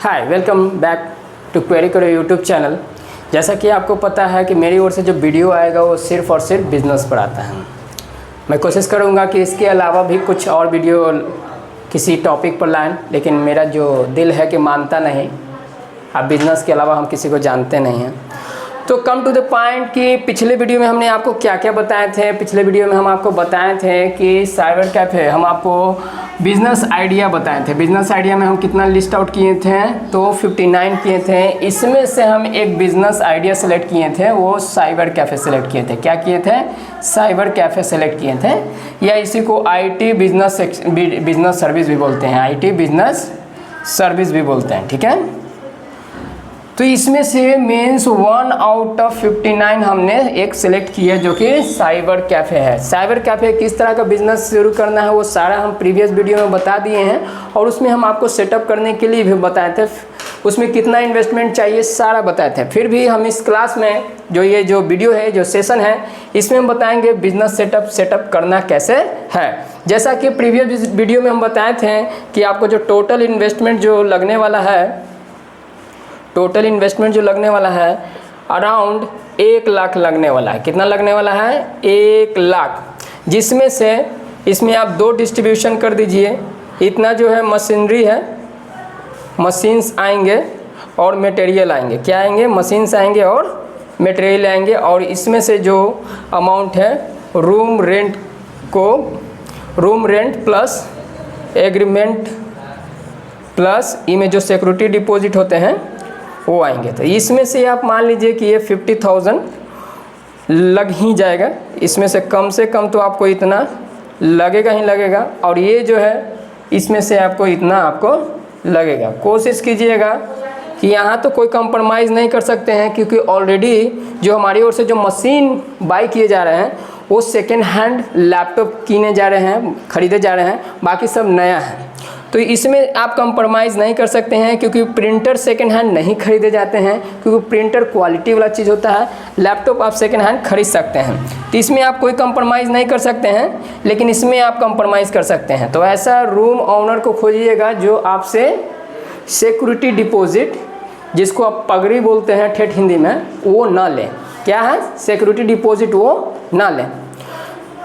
Hi, welcome back to query Karo YouTube channel. जैसा कि आपको पता है कि मेरी ओर से जो वीडियो आएगा वो सिर्फ़ और सिर्फ बिज़नेस पर आता है। मैं कोशिश करूँगा कि इसके अलावा भी कुछ और वीडियो किसी टॉपिक पर लाएं, लेकिन मेरा जो दिल है कि मानता नहीं। अब बिज़नेस के अलावा हम किसी को जानते नहीं हैं। तो कम टू द पॉइंट कि पिछले वीडियो में हमने आपको क्या क्या बताए थे। पिछले वीडियो में हम आपको बताए थे कि साइबर कैफ़े, हम आपको बिज़नेस आइडिया बताए थे। बिज़नेस आइडिया में हम कितना लिस्ट आउट किए थे, तो 59 किए थे। इसमें से हम एक बिज़नेस आइडिया सेलेक्ट किए थे, वो साइबर कैफ़े सेलेक्ट किए थे। क्या किए थे? साइबर कैफ़े सेलेक्ट किए थे, या इसी को IT बिज़नेस सर्विस भी बोलते हैं। IT बिज़नेस सर्विस भी बोलते हैं, ठीक है। तो इसमें से मेंस 1 आउट ऑफ 59 हमने एक सेलेक्ट किया जो कि साइबर कैफ़े है। साइबर कैफ़े किस तरह का बिज़नेस शुरू करना है वो सारा हम प्रीवियस वीडियो में बता दिए हैं, और उसमें हम आपको सेटअप करने के लिए भी बताए थे। उसमें कितना इन्वेस्टमेंट चाहिए सारा बताए थे। फिर भी हम इस क्लास में जो वीडियो है, जो सेशन है, इसमें हम बताएंगे बिज़नेस सेटअप करना कैसे है। जैसा कि प्रीवियस वीडियो में हम बताए थे कि आपको जो टोटल इन्वेस्टमेंट जो लगने वाला है अराउंड 1 लाख लगने वाला है। कितना लगने वाला है? 1 लाख। जिसमें से इसमें आप 2 डिस्ट्रीब्यूशन कर दीजिए। इतना जो है मशीनरी है, मशीन्स आएंगे और मटेरियल आएंगे। क्या आएंगे? मशीन्स आएंगे और मटेरियल आएंगे। और इसमें से जो अमाउंट है room rent plus agreement plus इनमें जो सिक्योरिटी डिपॉजिट होते हैं वो आएंगे। तो इसमें से आप मान लीजिए कि ये 50,000 लग ही जाएगा। इसमें से कम तो आपको इतना लगेगा ही लगेगा, और ये जो है इसमें से आपको इतना आपको लगेगा। कोशिश कीजिएगा कि यहाँ तो कोई कंप्रोमाइज़ नहीं कर सकते हैं, क्योंकि ऑलरेडी जो हमारी ओर से जो मशीन बाई किए जा रहे हैं वो सेकेंड हैंड लैपटॉप खरीदे जा रहे हैं, बाकी सब नया है। तो इसमें आप कंप्रोमाइज़ नहीं कर सकते हैं, क्योंकि प्रिंटर सेकंड हैंड नहीं खरीदे जाते हैं, क्योंकि प्रिंटर क्वालिटी वाला चीज़ होता है। लैपटॉप आप सेकंड हैंड खरीद सकते हैं, तो इसमें आप कोई कंप्रोमाइज़ नहीं कर सकते हैं, लेकिन इसमें आप कंप्रोमाइज़ कर सकते हैं। तो ऐसा रूम ओनर को खोजिएगा जो आपसे सिक्योरिटी डिपॉजिट, जिसको आप पगड़ी बोलते हैं ठेठ हिंदी में, वो ना लें। क्या है? सिक्योरिटी डिपॉजिट वो ना लें।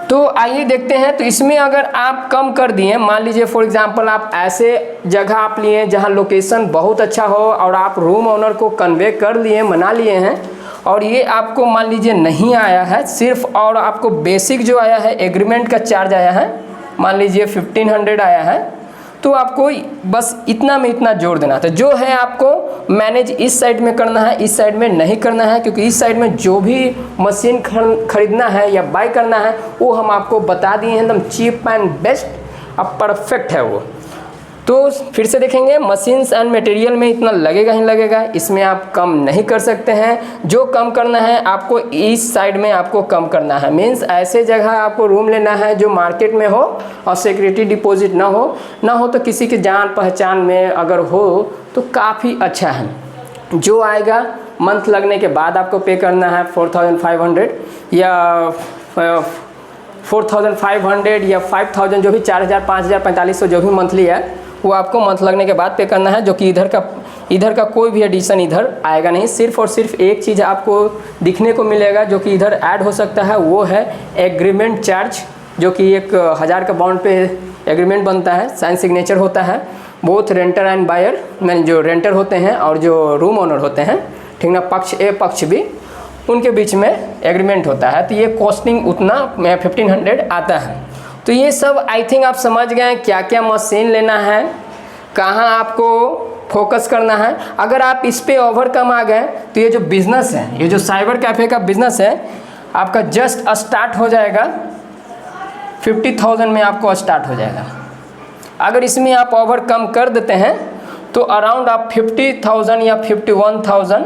तो आइए देखते हैं। तो इसमें अगर आप कम कर दिए, मान लीजिए फॉर एग्जांपल आप ऐसे जगह आप लिए जहां लोकेशन बहुत अच्छा हो, और आप रूम ओनर को कन्वे कर लिए, मना लिए हैं, और ये आपको मान लीजिए नहीं आया है सिर्फ, और आपको बेसिक जो आया है एग्रीमेंट का चार्ज आया है, मान लीजिए 1500 आया है, तो आपको बस इतना में इतना जोड़ देना। तो जो है आपको मैनेज इस साइड में करना है, इस साइड में नहीं करना है, क्योंकि इस साइड में जो भी मशीन खरीदना है या बाय करना है वो हम आपको बता दिए हैं। एकदम चीप एंड बेस्ट, अब परफेक्ट है वो। तो फिर से देखेंगे, मशीन्स एंड मटेरियल में इतना लगेगा ही लगेगा, इसमें आप कम नहीं कर सकते हैं। जो कम करना है आपको इस साइड में आपको कम करना है। मीन्स ऐसे जगह आपको रूम लेना है जो मार्केट में हो और सिक्योरिटी डिपॉजिट ना हो तो किसी के जान पहचान में अगर हो तो काफ़ी अच्छा है। जो आएगा मंथ लगने के बाद आपको पे करना है 4,500 या 4,500 या 5,000, जो भी 4,000, 5,000, 4,500 जो भी मंथली है वो आपको मंथ लगने के बाद पे करना है। जो कि इधर का कोई भी एडिशन इधर आएगा नहीं। सिर्फ और सिर्फ एक चीज़ आपको दिखने को मिलेगा जो कि इधर ऐड हो सकता है, वो है एग्रीमेंट चार्ज, जो कि 1,000 का बाउंड पे एग्रीमेंट बनता है, साइन सिग्नेचर होता है। बोथ रेंटर एंड बायर, मैंने जो रेंटर होते हैं और जो रूम ओनर होते हैं, ठीक ना, पक्ष ए पक्ष बी, उनके बीच में एग्रीमेंट होता है। तो ये कॉस्टिंग उतना 1500 आता है। तो ये सब आई थिंक आप समझ गए क्या क्या मशीन लेना है, कहाँ आपको फोकस करना है। अगर आप इस पे ओवरकम आ गए तो ये जो बिज़नेस है, ये जो साइबर कैफ़े का बिज़नेस है, आपका जस्ट स्टार्ट हो जाएगा 50,000 में, आपको स्टार्ट हो जाएगा। अगर इसमें आप ओवरकम कर देते हैं तो अराउंड आप 50,000 या 51,000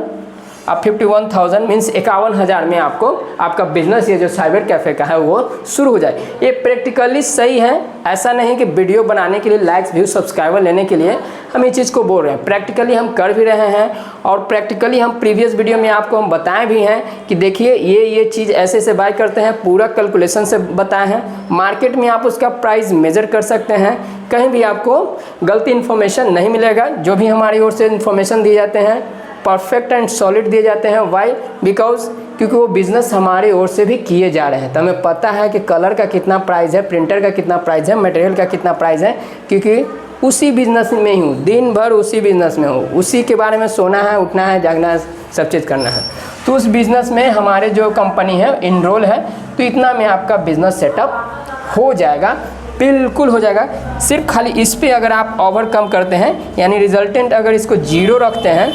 अब 51,000 मीन्स 51,000 में आपको आपका बिजनेस ये जो साइबर कैफ़े का है वो शुरू हो जाए। ये प्रैक्टिकली सही है, ऐसा नहीं कि वीडियो बनाने के लिए लाइक्स व्यू सब्सक्राइबर लेने के लिए हम ये चीज़ को बोल रहे हैं। प्रैक्टिकली हम कर भी रहे हैं और प्रैक्टिकली हम प्रीवियस वीडियो में आपको हम बताए भी हैं कि देखिए ये चीज़ ऐसे ऐसे बाय करते हैं, पूरा कैलकुलेशन से बताए हैं। मार्केट में आप उसका प्राइस मेजर कर सकते हैं, कहीं भी आपको गलती इन्फॉर्मेशन नहीं मिलेगा। जो भी हमारी ओर से इन्फॉर्मेशन दिए जाते हैं परफेक्ट एंड सॉलिड दिए जाते हैं। वाई? बिकॉज क्योंकि वो बिज़नेस हमारे ओर से भी किए जा रहे हैं, तो हमें पता है कि कलर का कितना प्राइस है, प्रिंटर का कितना प्राइस है, मटेरियल का कितना प्राइस है, क्योंकि उसी बिज़नेस में ही हूँ, दिन भर उसी बिज़नेस में हूँ, उसी के बारे में सोना है, उठना है, जागना है, सब चीज़ करना है। तो उस बिज़नेस में हमारे जो कंपनी है इनरोल है, तो इतना में आपका बिज़नेस सेटअप हो जाएगा, बिल्कुल हो जाएगा। सिर्फ खाली इस पे अगर आप ओवरकम करते हैं, यानी रिजल्टेंट अगर इसको 0 रखते हैं,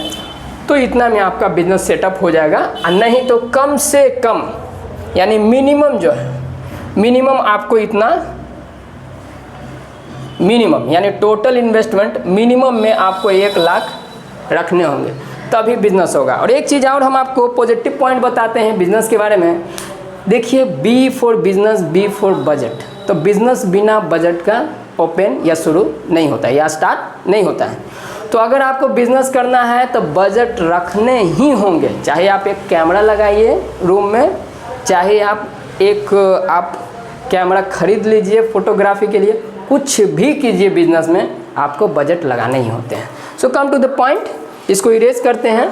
तो इतना में आपका बिजनेस सेटअप हो जाएगा। और नहीं तो कम से कम यानी मिनिमम जो है, मिनिमम आपको इतना, मिनिमम यानी टोटल इन्वेस्टमेंट मिनिमम में आपको 1 लाख रखने होंगे, तभी बिजनेस होगा। और एक चीज़ और हम आपको पॉजिटिव पॉइंट बताते हैं बिजनेस के बारे में। देखिए, B for business, B for budget. तो बिजनेस बिना बजट का ओपन या शुरू नहीं होता है या स्टार्ट नहीं होता है। तो अगर आपको बिजनेस करना है तो बजट रखने ही होंगे। चाहे आप एक कैमरा लगाइए रूम में, चाहे आप कैमरा खरीद लीजिए फोटोग्राफी के लिए, कुछ भी कीजिए बिजनेस में, आपको बजट लगाने ही होते हैं। सो कम टू द पॉइंट, इसको इरेज करते हैं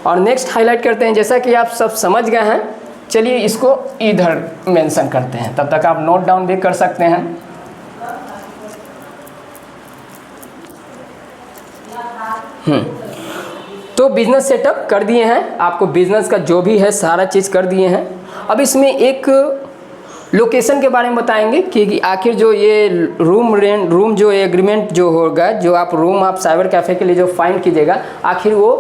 और नेक्स्ट हाईलाइट करते हैं। जैसा कि आप सब समझ गए हैं, चलिए इसको इधर मेंशन करते हैं, तब तक आप नोट डाउन भी कर सकते हैं। तो बिजनेस सेटअप कर दिए हैं, आपको बिजनेस का जो भी है सारा चीज़ कर दिए हैं। अब इसमें एक लोकेशन के बारे में बताएंगे कि आखिर जो ये रूम जो एग्रीमेंट जो होगा, जो आप रूम आप साइबर कैफ़े के लिए जो फाइंड कीजिएगा, आखिर वो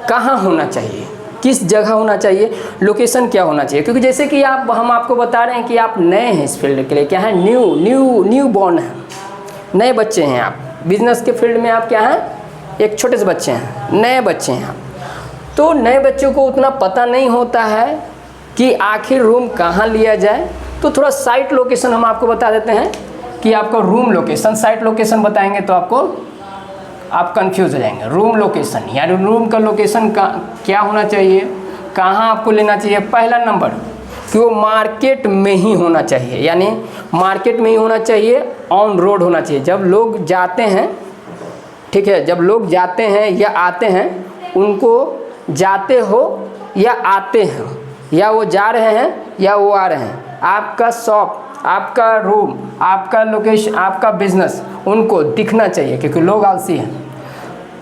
कहाँ होना चाहिए, किस जगह होना चाहिए, लोकेशन क्या होना चाहिए। क्योंकि जैसे कि हम आपको बता रहे हैं कि आप नए हैं इस फील्ड के लिए, क्या है, न्यू बॉर्न हैं, नए बच्चे हैं आप बिजनेस के फील्ड में, आप क्या हैं, एक छोटे से बच्चे हैं, नए बच्चे हैं आप। तो नए बच्चों को उतना पता नहीं होता है कि आखिर रूम कहाँ लिया जाए। तो थोड़ा साइट लोकेशन हम आपको बता देते हैं कि आपको रूम लोकेशन, साइट लोकेशन बताएंगे तो आप कंफ्यूज हो जाएंगे। रूम लोकेशन यानी रूम का लोकेशन का क्या होना चाहिए, कहाँ आपको लेना चाहिए। पहला नंबर कि वो मार्केट में ही होना चाहिए, यानी मार्केट में ही होना चाहिए, ऑन रोड होना चाहिए। जब लोग जाते हैं, ठीक है, जब लोग जाते हैं या आते हैं, उनको जाते हो या आते हैं, या वो जा रहे हैं या वो आ रहे हैं, आपका शॉप, आपका रूम, आपका लोकेशन, आपका बिजनेस उनको दिखना चाहिए, क्योंकि लोग आलसी हैं।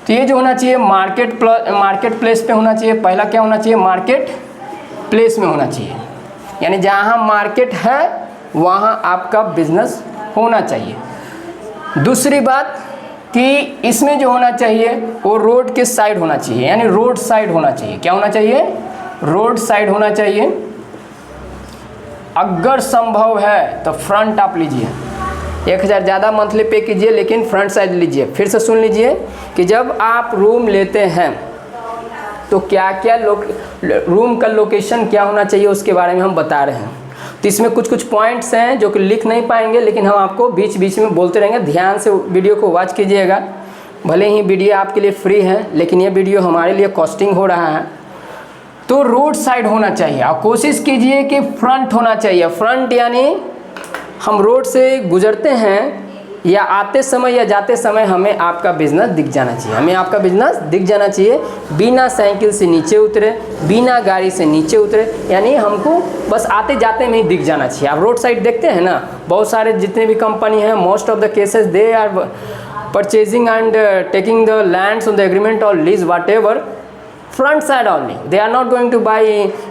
तो ये जो होना चाहिए मार्केट प्लेस पे होना चाहिए। पहला क्या होना चाहिए, मार्केट प्लेस में होना चाहिए, यानी जहाँ मार्केट है वहाँ आपका बिजनेस होना चाहिए। दूसरी बात कि इसमें जो होना चाहिए वो रोड के साइड होना चाहिए, यानी रोड साइड होना चाहिए। क्या होना चाहिए, रोड साइड होना चाहिए। अगर संभव है तो फ्रंट आप लीजिए, 1,000 ज़्यादा मंथली पे कीजिए, लेकिन फ्रंट साइड लीजिए। फिर से सुन लीजिए कि जब आप रूम लेते हैं तो क्या क्या रूम का लोकेशन क्या होना चाहिए उसके बारे में हम बता रहे हैं। तो इसमें कुछ पॉइंट्स हैं जो कि लिख नहीं पाएंगे, लेकिन हम आपको बीच बीच में बोलते रहेंगे। ध्यान से वीडियो को वॉच कीजिएगा। भले ही वीडियो आपके लिए फ्री है, लेकिन ये वीडियो हमारे लिए कॉस्टिंग हो रहा है। तो रोड साइड होना चाहिए और कोशिश कीजिए कि फ्रंट होना चाहिए। फ्रंट यानी हम रोड से गुजरते हैं या आते समय या जाते समय हमें आपका बिजनेस दिख जाना चाहिए, हमें आपका बिजनेस दिख जाना चाहिए। बिना साइकिल से नीचे उतरे, बिना गाड़ी से नीचे उतरे, यानी हमको बस आते जाते में ही दिख जाना चाहिए। आप रोड साइड देखते हैं ना, बहुत सारे जितने भी कंपनी हैं, most of the cases they are purchasing and taking the lands on the agreement और lease whatever front side only. They are not going to buy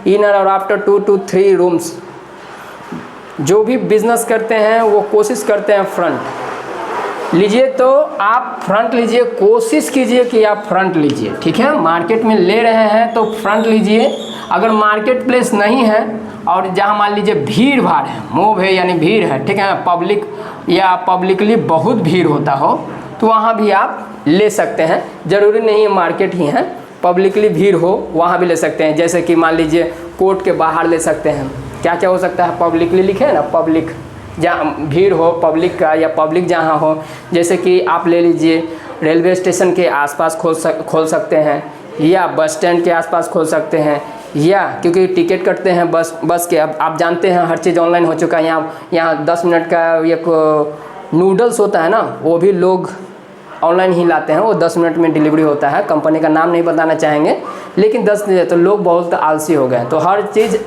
inner or after 2 to 3 rooms. जो भी business करते हैं वो कोशिश करते हैं front लीजिए। तो आप फ्रंट लीजिए, कोशिश कीजिए कि आप फ्रंट लीजिए, ठीक है। मार्केट में ले रहे हैं तो फ्रंट लीजिए। अगर मार्केट प्लेस नहीं है और जहाँ मान लीजिए भीड़ भाड़ है, मोब है यानी भीड़ है, ठीक है, पब्लिक या पब्लिकली बहुत भीड़ होता हो, तो वहाँ भी आप ले सकते हैं। ज़रूरी नहीं है मार्केट ही है, पब्लिकली भीड़ हो वहाँ भी ले सकते हैं। जैसे कि मान लीजिए कोर्ट के बाहर ले सकते हैं। क्या क्या हो सकता है, पब्लिकली लिखे है ना, पब्लिक जहाँ भीड़ हो पब्लिक का, या पब्लिक जहाँ हो। जैसे कि आप ले लीजिए रेलवे स्टेशन के आसपास खोल सकते हैं, या बस स्टैंड के आसपास खोल सकते हैं, या क्योंकि टिकट कटते हैं बस के। अब आप जानते हैं हर चीज़ ऑनलाइन हो चुका है। यहाँ 10 मिनट का एक नूडल्स होता है ना, वो भी लोग ऑनलाइन ही लाते हैं। वो 10 मिनट में डिलीवरी होता है। कंपनी का नाम नहीं बताना चाहेंगे, लेकिन 10 तो लोग बहुत आलसी हो गए हैं, तो हर चीज़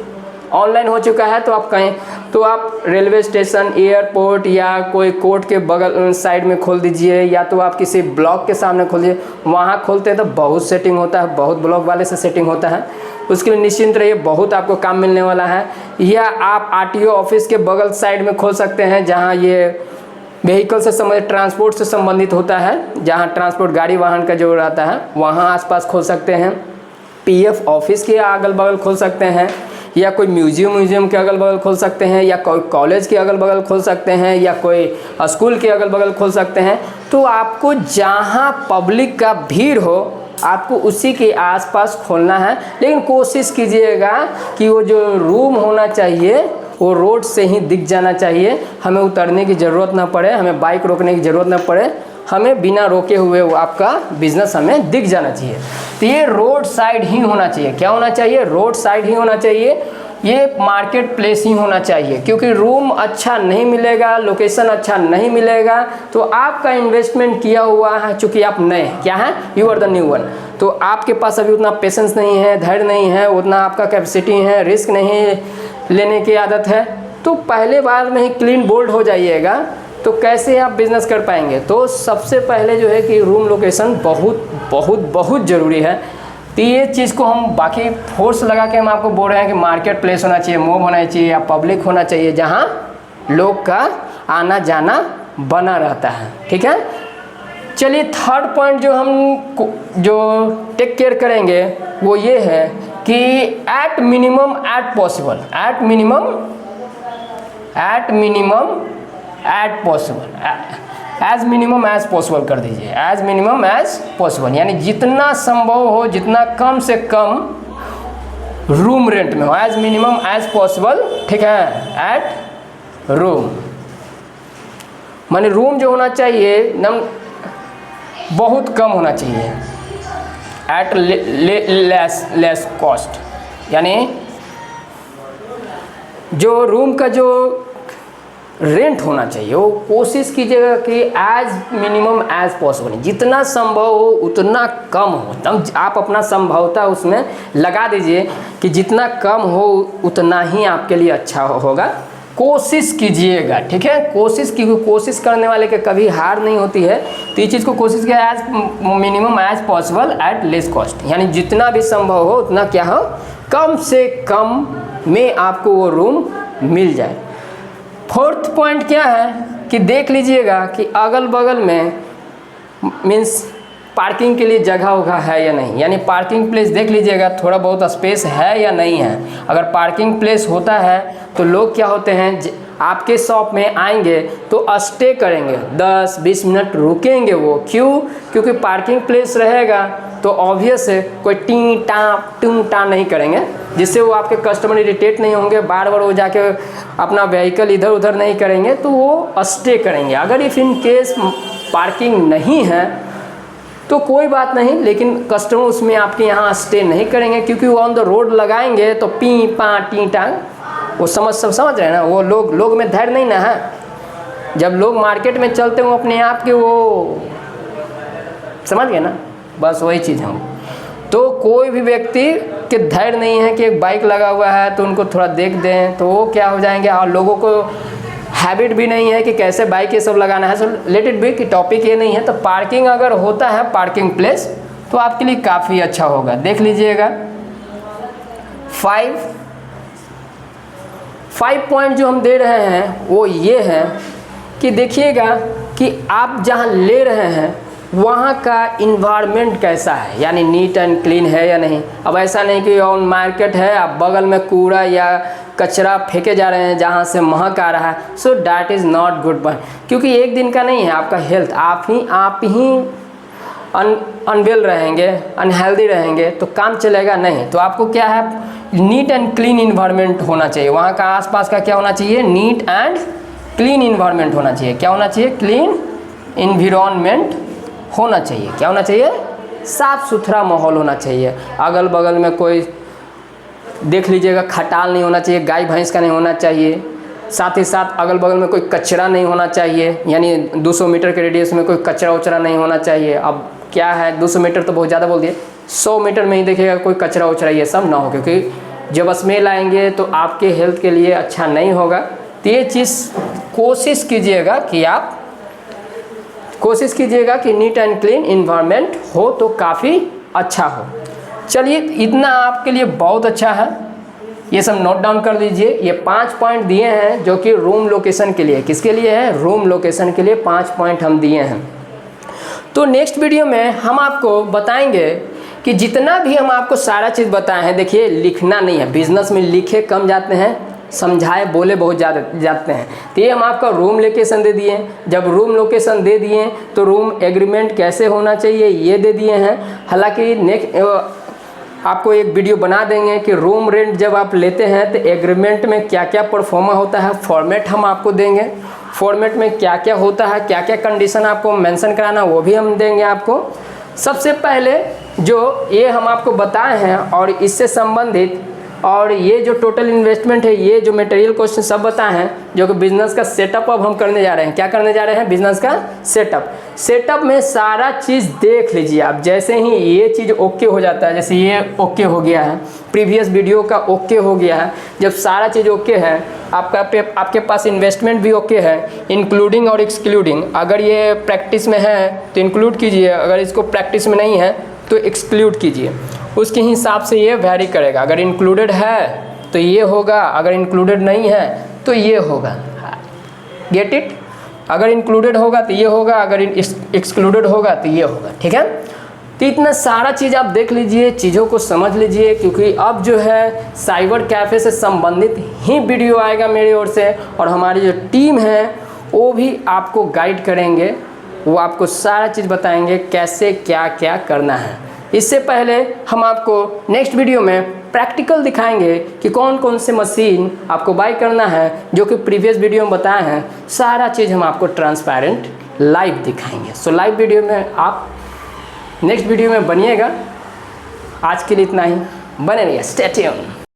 ऑनलाइन हो चुका है। तो आप कहें तो आप रेलवे स्टेशन, एयरपोर्ट या कोई कोर्ट के बगल साइड में खोल दीजिए, या तो आप किसी ब्लॉक के सामने खोल दीजिए। वहाँ खोलते हैं तो बहुत सेटिंग होता है, बहुत ब्लॉक वाले से सेटिंग होता है। उसके लिए निश्चिंत रहिए, बहुत आपको काम मिलने वाला है। या आप आरटीओ ऑफिस के बगल साइड में खोल सकते हैं, जहाँ ये व्हीकल से संबंधित, ट्रांसपोर्ट से संबंधित होता है, जहाँ ट्रांसपोर्ट गाड़ी वाहन का जो रहता है वहाँ आसपास खोल सकते हैं। पीएफ ऑफिस के अगल बगल खोल सकते हैं, या कोई म्यूजियम के अगल बगल खोल सकते हैं, या कोई कॉलेज के अगल बगल खोल सकते हैं, या कोई स्कूल के अगल बगल खोल सकते हैं। तो आपको जहाँ पब्लिक का भीड़ हो आपको उसी के आसपास खोलना है। लेकिन कोशिश कीजिएगा कि वो जो रूम होना चाहिए वो रोड से ही दिख जाना चाहिए। हमें उतरने की ज़रूरत ना पड़े, हमें बाइक रोकने की ज़रूरत ना पड़े, हमें बिना रोके हुए वो आपका बिजनेस हमें दिख जाना चाहिए। तो ये रोड साइड ही होना चाहिए। क्या होना चाहिए, रोड साइड ही होना चाहिए। ये मार्केट प्लेस ही होना चाहिए, क्योंकि रूम अच्छा नहीं मिलेगा, लोकेशन अच्छा नहीं मिलेगा, तो आपका इन्वेस्टमेंट किया हुआ है, चूँकि आप नए क्या हैं, you are the new one, तो आपके पास अभी उतना पेशेंस नहीं है, धैर्य नहीं है, उतना आपका कैपेसिटी है, रिस्क नहीं लेने की आदत है। तो पहले बार में ही क्लीन बोल्ड हो जाइएगा, तो कैसे आप बिज़नेस कर पाएंगे। तो सबसे पहले जो है कि रूम लोकेशन बहुत बहुत बहुत ज़रूरी है। तो ये चीज़ को हम बाकी फोर्स लगा के हम आपको बोल रहे हैं कि मार्केट प्लेस होना चाहिए, मोब होना चाहिए, या पब्लिक होना चाहिए, जहाँ लोग का आना जाना बना रहता है। ठीक है, चलिए थर्ड पॉइंट जो हम जो टेक केयर करेंगे वो ये है कि at minimum at possible, at minimum at possible, as minimum as possible कर दीजिए, एज मिनिमम एज पॉसिबल, यानी जितना संभव हो, जितना कम से कम रूम रेंट में हो, एज मिनिमम एज पॉसिबल। ठीक है, एट रूम माने रूम जो होना चाहिए नम बहुत कम होना चाहिए, एट लेस कॉस्ट, यानी जो रूम का जो रेंट होना चाहिए वो कोशिश कीजिएगा कि एज मिनिमम एज पॉसिबल, जितना संभव हो उतना कम हो। तब आप अपना संभवता उसमें लगा दीजिए कि जितना कम हो उतना ही आपके लिए अच्छा होगा। कोशिश कीजिएगा, ठीक है, कोशिश करने वाले के कभी हार नहीं होती है। तो ये चीज़ को कोशिश किया as minimum as possible at less cost, यानी जितना भी संभव हो उतना क्या हो, कम से कम में आपको वो रूम मिल जाए। फोर्थ पॉइंट क्या है कि देख लीजिएगा कि अगल बगल में मीन्स पार्किंग के लिए जगह उगह है या नहीं, यानी पार्किंग प्लेस देख लीजिएगा थोड़ा बहुत स्पेस है या नहीं है। अगर पार्किंग प्लेस होता है तो लोग क्या होते हैं, आपके शॉप में आएंगे तो स्टे करेंगे, 10-20 मिनट रुकेंगे। वो क्यों, क्योंकि पार्किंग प्लेस रहेगा तो ऑब्वियस है कोई टी टा नहीं करेंगे, जिससे वो आपके कस्टमर इरिटेट नहीं होंगे, बार बार वो जाके अपना व्हीकल इधर उधर नहीं करेंगे, तो वो स्टे करेंगे। अगर इफ़ इन केस पार्किंग नहीं है तो कोई बात नहीं, लेकिन कस्टमर उसमें आपके यहाँ स्टे नहीं करेंगे, क्योंकि वो ऑन द रोड लगाएंगे तो पी पा टी टा वो समझ रहे हैं ना, वो लोग में धैर्य नहीं ना है। जब लोग मार्केट में चलते हो अपने आप के वो समझ गए ना, बस वही चीज़ है। तो कोई भी व्यक्ति के धैर्य नहीं है कि एक बाइक लगा हुआ है तो उनको थोड़ा देख दें तो वो क्या हो जाएंगे, और लोगों को हैबिट भी नहीं है कि कैसे बाइक ये सब लगाना है। सो लेट इट बी कि टॉपिक ये नहीं है। तो पार्किंग अगर होता है पार्किंग प्लेस तो आपके लिए काफ़ी अच्छा होगा। देख लीजिएगा 5 पॉइंट जो हम दे रहे हैं वो ये है कि देखिएगा कि आप जहाँ ले रहे हैं वहाँ का इन्वायरमेंट कैसा है, यानी नीट एंड क्लीन है या नहीं। अब ऐसा नहीं कि ऑन मार्केट है, आप बगल में कूड़ा या कचरा फेंके जा रहे हैं जहाँ से महक आ रहा है, so that is not good point. क्योंकि एक दिन का नहीं है आपका हेल्थ, आप ही अनवेल रहेंगे, अनहेल्दी रहेंगे तो काम चलेगा नहीं। तो आपको क्या है, नीट एंड क्लीन इन्वायरमेंट होना चाहिए, वहाँ का आसपास का क्या होना चाहिए, नीट एंड क्लीन इन्वायरमेंट होना चाहिए। क्या होना चाहिए, क्लीन इन्वायरमेंट होना चाहिए। क्या होना चाहिए, साफ सुथरा माहौल होना चाहिए। अगल बगल में कोई देख लीजिएगा खटाल नहीं होना चाहिए, गाय भैंस का नहीं होना चाहिए। साथ ही साथ अगल बगल में कोई कचरा नहीं होना चाहिए, यानी 200 मीटर के रेडियस में कोई कचरा उचरा नहीं होना चाहिए। अब क्या है, 200 मीटर तो बहुत ज़्यादा बोल दिए, 100 मीटर में ही देखिएगा कोई कचरा उचरा ये सब ना हो, क्योंकि जब स्मेल आएंगे तो आपके हेल्थ के लिए अच्छा नहीं होगा। तो ये चीज़ कोशिश कीजिएगा कि नीट एंड क्लीन इन्वायरमेंट हो तो काफ़ी अच्छा हो। चलिए, इतना आपके लिए बहुत अच्छा है, ये सब नोट डाउन कर लीजिए। ये 5 पॉइंट दिए हैं जो कि रूम लोकेशन के लिए, किसके लिए है, रूम लोकेशन के लिए 5 पॉइंट हम दिए हैं। तो नेक्स्ट वीडियो में हम आपको बताएंगे कि जितना भी हम आपको सारा चीज़ बताए हैं, देखिए लिखना नहीं है, बिजनेस में लिखे कम जाते हैं, समझाए बोले बहुत ज़्यादा जाते हैं। तो ये हम आपका रूम लोकेशन दे दिए। जब रूम लोकेशन दे दिए तो रूम एग्रीमेंट कैसे होना चाहिए ये दे दिए हैं। हालांकि नेक्स्ट आपको एक वीडियो बना देंगे कि रूम रेंट जब आप लेते हैं तो एग्रीमेंट में क्या क्या परफॉर्मा होता है, फॉर्मेट हम आपको देंगे, फॉर्मेट में क्या क्या होता है, क्या क्या कंडीशन आपको मेंशन कराना वो भी हम देंगे आपको। सबसे पहले जो ये हम आपको बताए हैं और इससे संबंधित और ये जो टोटल इन्वेस्टमेंट है, ये जो मटेरियल कॉस्ट सब बताए हैं, जो कि बिजनेस का सेटअप अब हम करने जा रहे हैं। क्या करने जा रहे हैं, बिजनेस का सेटअप में सारा चीज़ देख लीजिए आप। जैसे ही ये चीज़ ओके हो जाता है, जैसे ये ओके हो गया है, प्रीवियस वीडियो का ओके हो गया है, जब सारा चीज़ ओके है, आपके पास इन्वेस्टमेंट भी ओके है, इंक्लूडिंग और एक्सक्लूडिंग। अगर ये प्रैक्टिस में है तो इंक्लूड कीजिए, अगर इसको प्रैक्टिस में नहीं है तो एक्सक्लूड कीजिए। उसके हिसाब से ये वैरी करेगा। अगर इंक्लूडेड है तो ये होगा, अगर इंक्लूडेड नहीं है तो ये होगा। गेट इट, अगर इंक्लूडेड होगा तो ये होगा, अगर एक्सक्लूडेड होगा तो ये होगा। ठीक है, तो इतना सारा चीज़ आप देख लीजिए, चीज़ों को समझ लीजिए, क्योंकि अब जो है साइबर कैफ़े से संबंधित ही वीडियो आएगा मेरी ओर से, और हमारी जो टीम है वो भी आपको गाइड करेंगे, वो आपको सारा चीज़ बताएंगे कैसे क्या क्या करना है। इससे पहले हम आपको नेक्स्ट वीडियो में प्रैक्टिकल दिखाएंगे कि कौन कौन से मशीन आपको बाय करना है, जो कि प्रीवियस वीडियो में बताए हैं। सारा चीज़ हम आपको ट्रांसपेरेंट लाइव दिखाएंगे। सो लाइव वीडियो में आप नेक्स्ट वीडियो में बनिएगा। आज के लिए इतना ही, बने रहिए, स्टे ट्यून्ड।